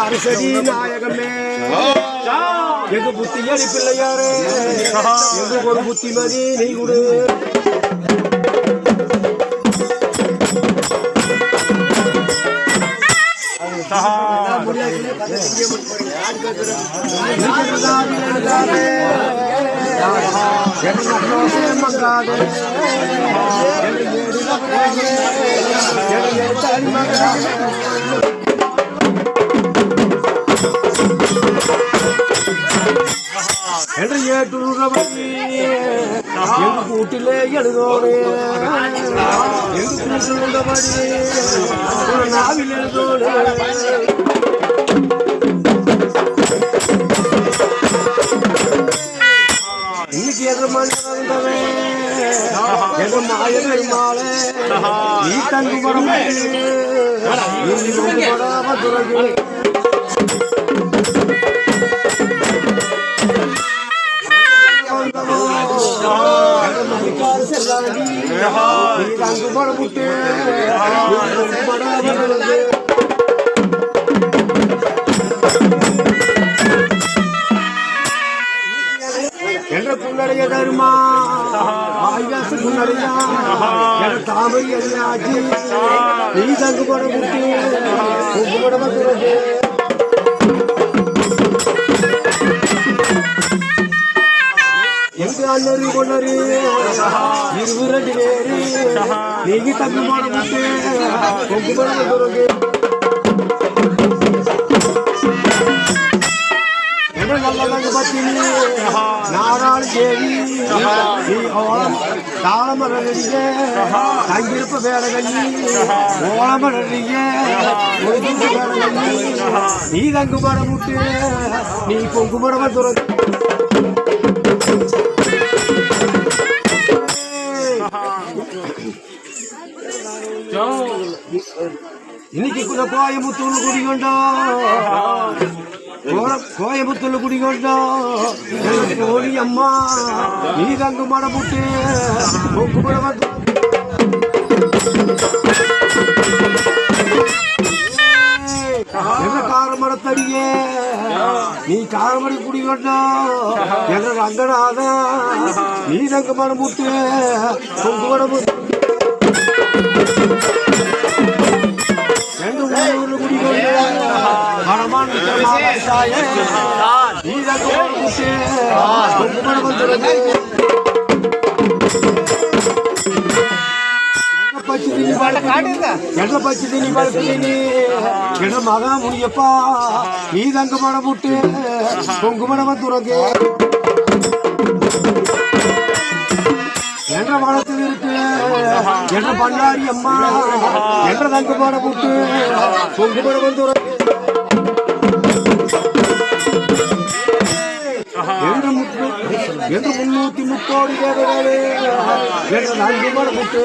அரசடி நாயகமே எங்க புத்தியடி பிள்ளையாரே எங்க ஒரு புத்திமதி நீ கொடு என்று ஏற்றுள்ளபடி எங்க கூட்டிலே எழுதோடு எங்க கூட்டுள்ளபடி நாவில் எழுதோடு இன்னைக்கு எது மண்டவே எது மாய பெருமாளே நீ தங்கு மரம் துறகு என்ற புள்ளடைய தருமா ஆயாசு புள்ளடையா என்ற தாமரை அறியாச்சி நீ தங்கு பட முட்டு உப்பு பட வந்துறது எங்க அண்ணரி கொண்டரு இருபது பேரு நீங்க தங்கு பட முட்டு உப்பு பட வந்துறது நாராள் தேவி நீ ஓளம் தாளமரடிய தங்கிருப்ப வேடகல்லி ஓளமரடிய வேடகல்லி நீ தங்கு பட முட்டு நீ பொங்கு படவ துற இன்னைக்கு கூட கோயமுத்தூர் குடிகொண்டோ கோயமுத்தூர் குடிகொண்டோ கோழி அம்மா நீ தங்கு மடமுட்டு பொங்கு படவ காரமடத்தடியே நீ காரமடி குடிகொண்டோ என்ற ரங்கநாத நீ தங்கு மடமுட்டு பொங்கு படமுட்டு மகா முடியப்பா நீ தங்க மட முட்டு பொங்கு மடம துறகு என்ற வளத்தில் இருக்கு என்ற பண்ணாரி அம்மா என்ற தங்க மட முட்டு பொங்கு மடம துறகு என்று 330 கோடி தேவர்களே என்ற தங்க மட முட்டு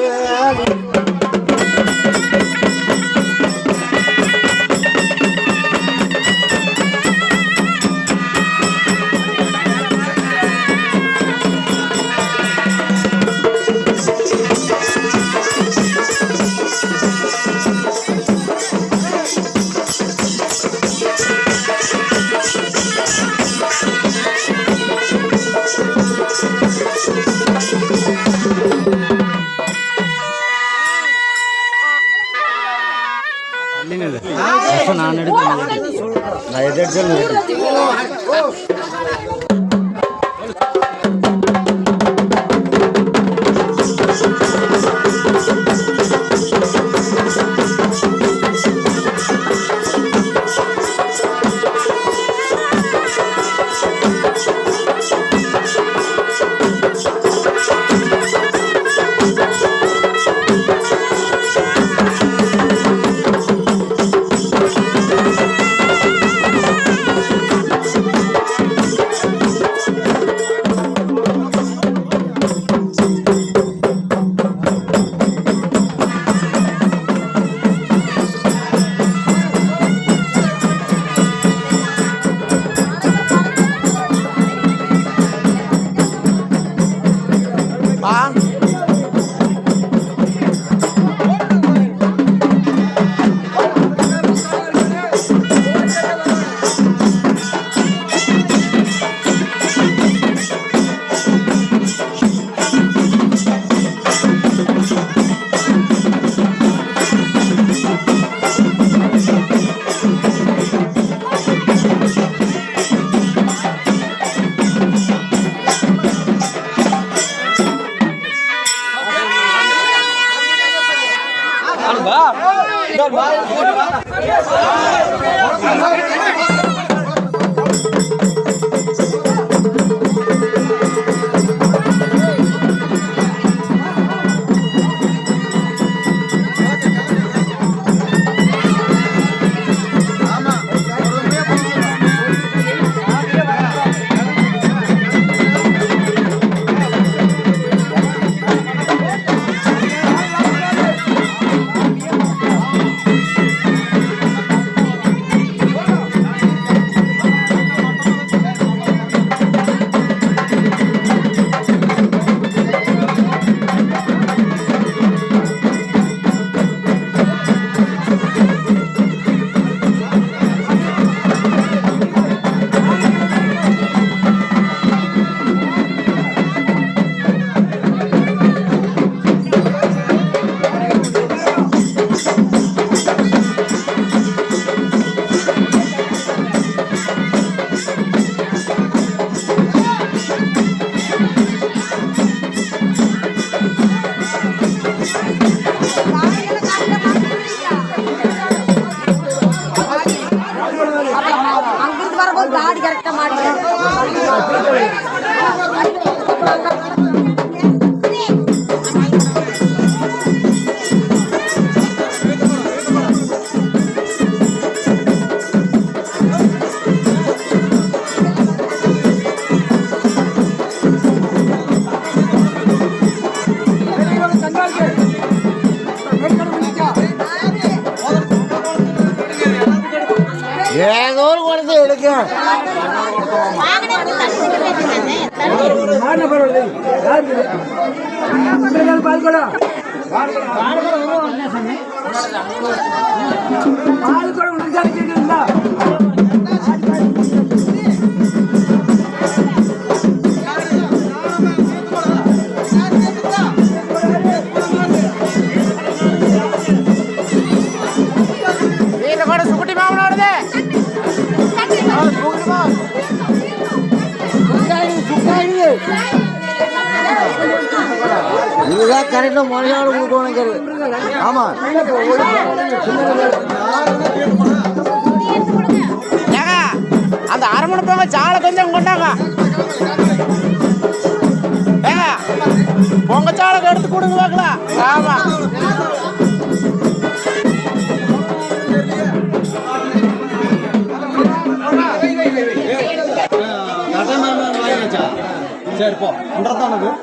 ಗಾಡಿ ಕರೆಕ್ಟ್ ಮಾಡಿ இதுதான் கரெக்டா மொழியாடு கொடுக்கணும். ஆமா அந்த அரமணை போங்க சாலை கொஞ்சம் கொண்டாங்க ஏங்க பொங்க சாலை எடுத்து கொடுங்க பார்க்கலாம். ஆமா சரிப்பா நடக்கும்